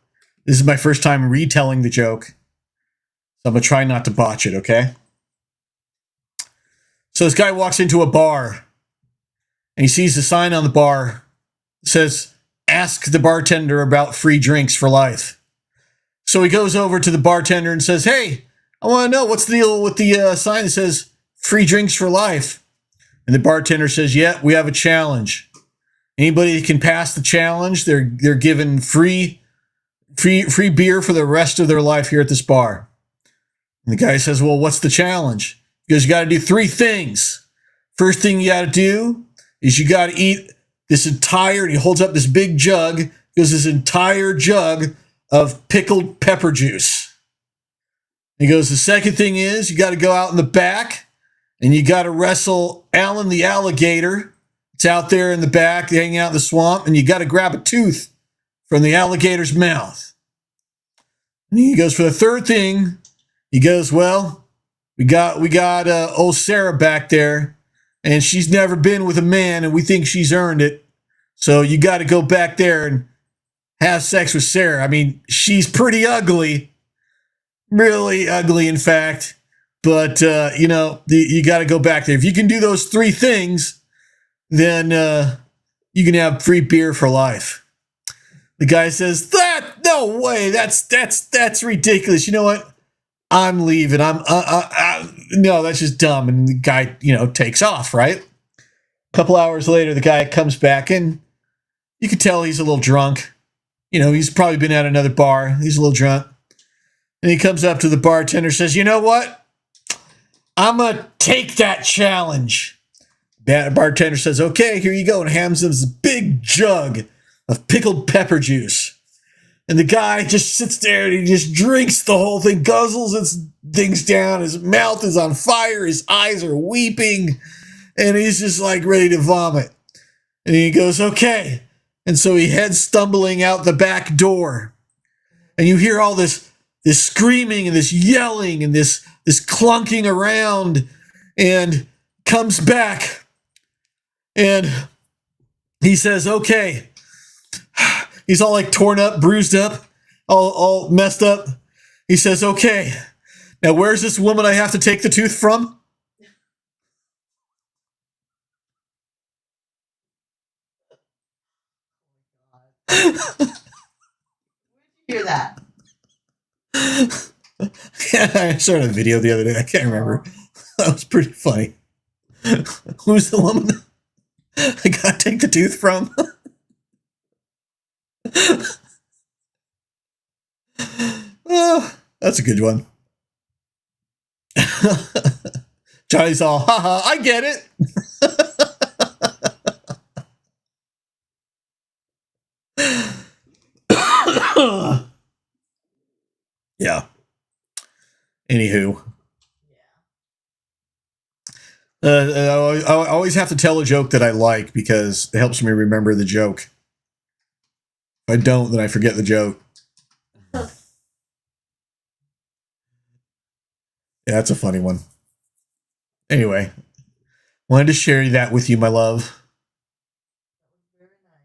This is my first time retelling the joke. So I'm going to try not to botch it, okay? So this guy walks into a bar and he sees the sign on the bar that says, "Ask the bartender about free drinks for life." So he goes over to the bartender and says, "Hey, I want to know what's the deal with the sign that says free drinks for life?" And the bartender says, "Yeah, we have a challenge. Anybody that can pass the challenge, they're given free beer for the rest of their life here at this bar." And the guy says, "Well, what's the challenge?" He goes, "You got to do 3 things. First thing you got to do is you got to eat this entire," and he holds up this big jug, he goes, "this entire jug of pickled pepper juice." He goes, the second thing is you got to go out in the back and you got to wrestle Alan the alligator. It's out there in the back, hanging out in the swamp, and you got to grab a tooth from the alligator's mouth. And he goes, for the third thing, he goes, well, we got old Sarah back there, and she's never been with a man, and we think she's earned it. So you got to go back there and have sex with Sarah. I mean, she's pretty ugly. Really ugly, in fact. But, you got to go back there. If you can do those three things, then you can have free beer for life. The guy says, no way. That's ridiculous. You know what? I'm leaving. No, that's just dumb. And the guy, takes off, right? A couple hours later, the guy comes back and you can tell he's a little drunk. He's probably been at another bar. He's a little drunk. And he comes up to the bartender and says, you know what? I'm going to take that challenge. That bartender says, okay, here you go. And hands him this big jug of pickled pepper juice. And the guy just sits there and he just drinks the whole thing, guzzles his things down. His mouth is on fire. His eyes are weeping. And he's just like ready to vomit. And he goes, okay. And so he heads stumbling out the back door. And you hear all this screaming and this yelling and this clunking around, and comes back. And he says, okay. He's all like torn up, bruised up, all messed up. He says, okay, now where's this woman I have to take the tooth from? Where'd you hear that? I saw a video the other day. I can't remember. That was pretty funny. Who's the woman I gotta take the tooth from? Oh, that's a good one. Johnny's all, haha, I get it. Yeah. Anywho. I always have to tell a joke that I like because it helps me remember the joke. If I don't, then I forget the joke. Yeah, that's a funny one. Anyway, wanted to share that with you, my love. Very nice.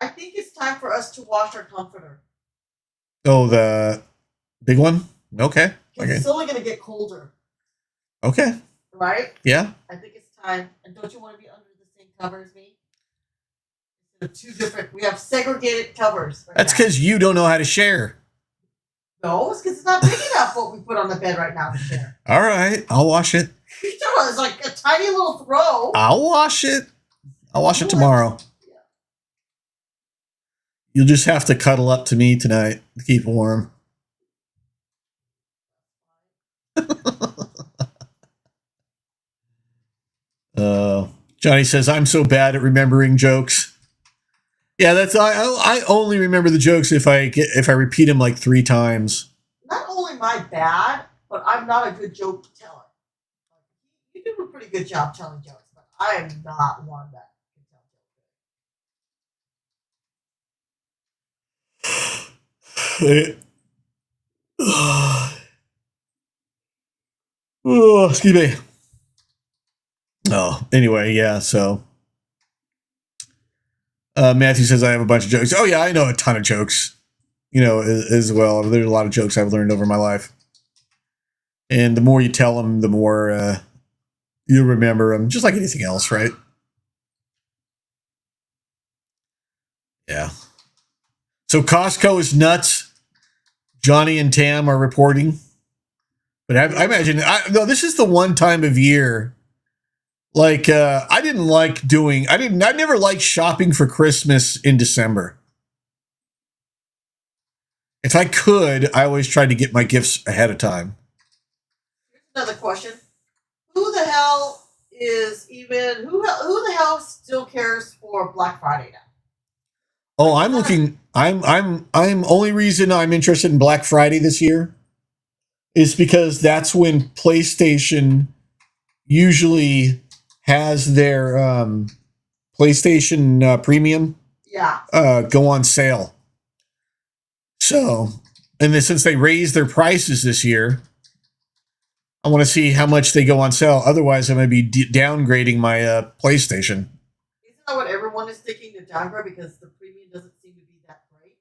I think it's time for us to wash our comforter. Oh, the big one? Okay. It's only going to get colder. Okay. Right? Yeah. I think it's time. And don't you want to be under the same cover as me? They're two different. We have segregated covers. Right. That's because you don't know how to share. No, it's because it's not big enough what we put on the bed right now to share. All right. I'll wash it. It's like a tiny little throw. I'll wash it. I'll wash it tomorrow. Yeah. You'll just have to cuddle up to me tonight to keep warm. Johnny says, I'm so bad at remembering jokes. Yeah, that's I only remember the jokes if I repeat them like 3 times. Not only am I bad, but I'm not a good joke teller. You do a pretty good job telling jokes, but I am not one that can tell jokes. Oh, excuse me. Oh, anyway, yeah, so Matthew says I have a bunch of jokes. Oh yeah, I know a ton of jokes, as well. There's a lot of jokes I've learned over my life. And the more you tell them, the more you remember them, just like anything else, right? Yeah. So Costco is nuts. Johnny and Tam are reporting. But I imagine, this is the one time of year, like, I never liked shopping for Christmas in December. If I could, I always tried to get my gifts ahead of time. Here's another question. Who the hell still cares for Black Friday now? Oh, I'm only reason I'm interested in Black Friday this year is because that's when PlayStation usually has their PlayStation Premium go on sale. So, and then since they raised their prices this year, I want to see how much they go on sale. Otherwise, I'm going to be downgrading my PlayStation. Isn't that what everyone is thinking to downgrade because the premium doesn't seem to be that great? Is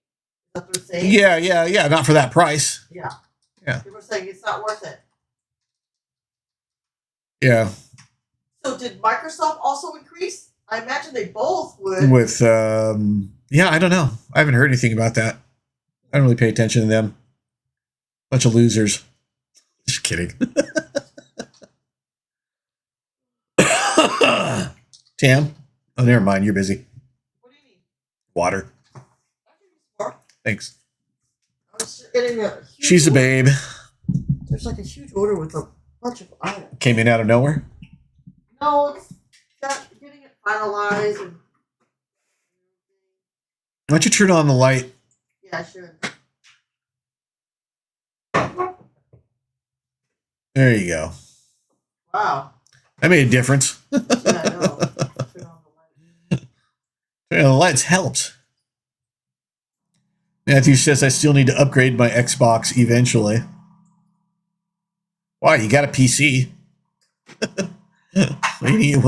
that what they're saying? Yeah. Not for that price. Yeah. Yeah. People are saying it's not worth it. Yeah. So did Microsoft also increase? I imagine they both would. With, I don't know. I haven't heard anything about that. I don't really pay attention to them. Bunch of losers. Just kidding. Tam? Oh, never mind. You're busy. What do you need? Water. I can use more. Thanks. I was getting a huge She's a babe. There's like a huge order with a bunch of items. Came in out of nowhere? No, it's getting it finalized. And Why don't you turn on the light? yeah, I should. There you go. Wow. That made a difference. Yeah, I know. Turn on the light. The lights helped. Matthew says I still need to upgrade my Xbox eventually. Why? You got a PC. What do you need?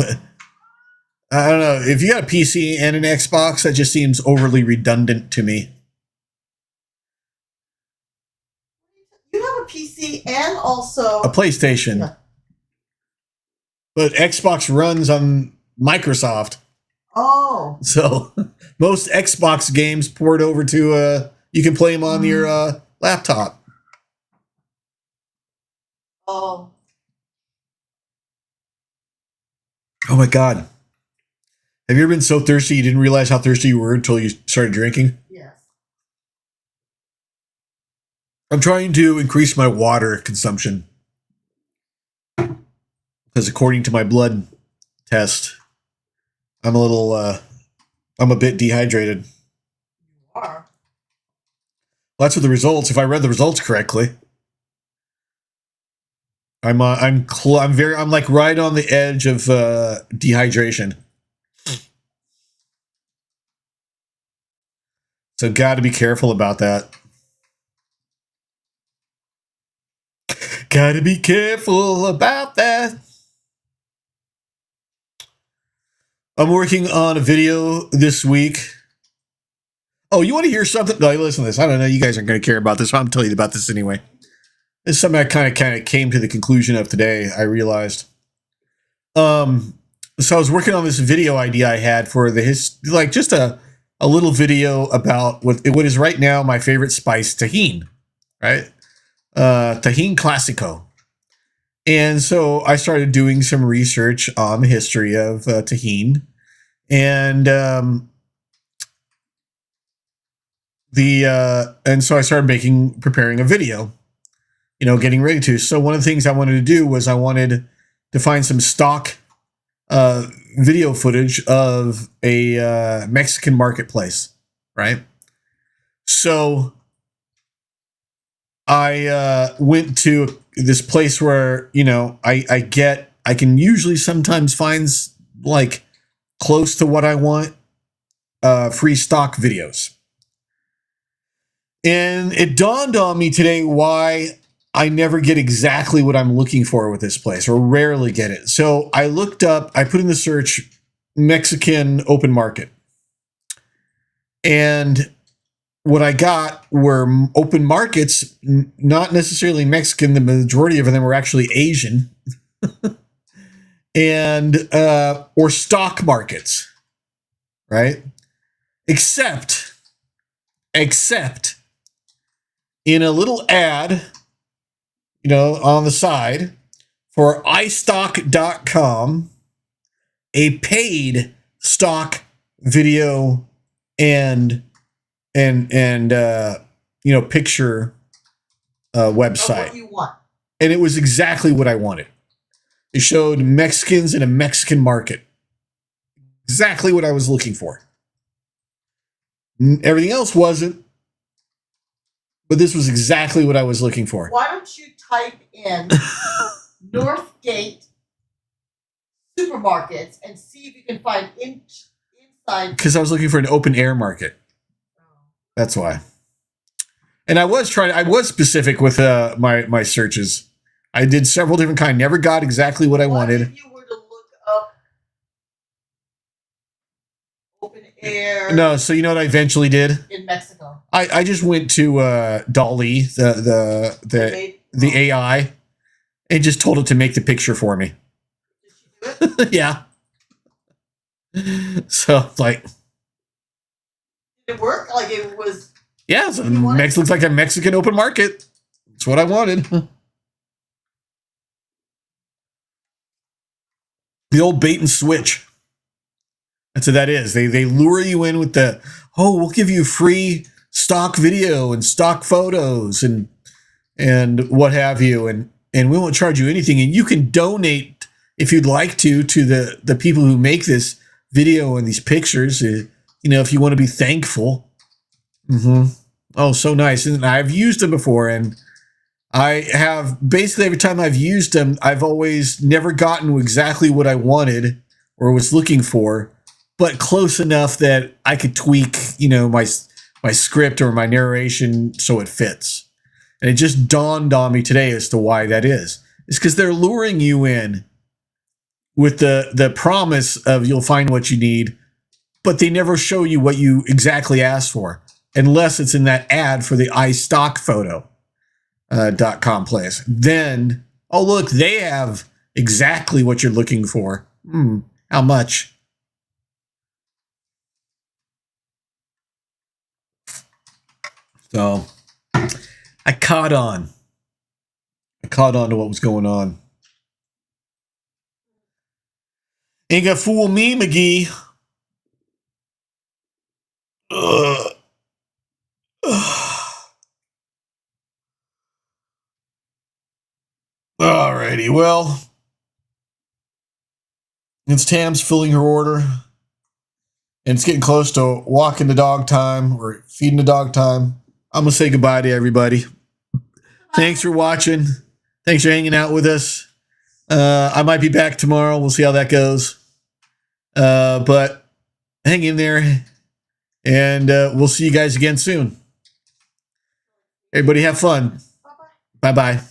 I don't know. If you got a PC and an Xbox, that just seems overly redundant to me. You have a PC and also A PlayStation. Yeah. But Xbox runs on Microsoft. Oh. So most Xbox games port over to, you can play them on your laptop. Oh. Oh my God. Have you ever been so thirsty you didn't realize how thirsty you were until you started drinking? Yes. I'm trying to increase my water consumption. Because according to my blood test, I'm a bit dehydrated. You are. That's what the results, if I read the results correctly. I'm like right on the edge of dehydration. So got to be careful about that. Got to be careful about that. I'm working on a video this week. Oh, you want to hear something? No, listen to this. I don't know. You guys aren't going to care about this. I'm telling you about this anyway. This is something I kind of came to the conclusion of today. I realized. So I was working on this video idea I had for just a little video about what is right now my favorite spice, Tajín, right? Tajín Clásico. And so I started doing some research on the history of Tajín, and so I started preparing a video, getting ready to. So one of the things I wanted to do was I wanted to find some stock video footage of a Mexican marketplace, right? So I went to this place where, I can usually sometimes find like close to what I want, free stock videos. And it dawned on me today why I never get exactly what I'm looking for with this place, or rarely get it. So I put in the search Mexican open market. And what I got were open markets, not necessarily Mexican. The majority of them were actually Asian, and or stock markets, right? Except in a little ad, on the side for iStock.com, a paid stock video and picture website. What you want. And it was exactly what I wanted. It showed Mexicans in a Mexican market. Exactly what I was looking for. Everything else wasn't. But this was exactly what I was looking for. Why don't you type in Northgate supermarkets and see if you can find inside? Because I was looking for an open air market. That's why. And I was specific with my searches. I did several different kinds. Never got exactly what I wanted. If you were to look up open air. No, so you know what I eventually did? In Mexico. I just went to DALL-E, the AI, and just told it to make the picture for me. Did she do it? Yeah. So like. Did it work? Like it was. Yeah, so looks like a Mexican open market. That's what I wanted. The old bait and switch. That's what that is. They lure you in with we'll give you free stock video and stock photos and what have you, and we won't charge you anything. And you can donate if you'd like to the people who make this video and these pictures. If you want to be thankful. Mm-hmm. Oh, so nice. And I've used them before, and I have basically every time I've used them, I've always never gotten exactly what I wanted or was looking for, but close enough that I could tweak, my script or my narration so it fits. And it just dawned on me today as to why that is. It's because they're luring you in with the promise of you'll find what you need, but they never show you what you exactly asked for, unless it's in that ad for the iStockphoto.com place. Then, oh, look, they have exactly what you're looking for. How much? So, I caught on to what was going on. Ain't gonna fool me, McGee. Alrighty, well, it's Tam's filling her order, and it's getting close to walking the dog time or feeding the dog time. I'm gonna say goodbye to everybody. Thanks for watching. Thanks for hanging out with us. I might be back tomorrow. We'll see how that goes. But hang in there, and we'll see you guys again soon. Everybody have fun. Bye-bye. Bye-bye.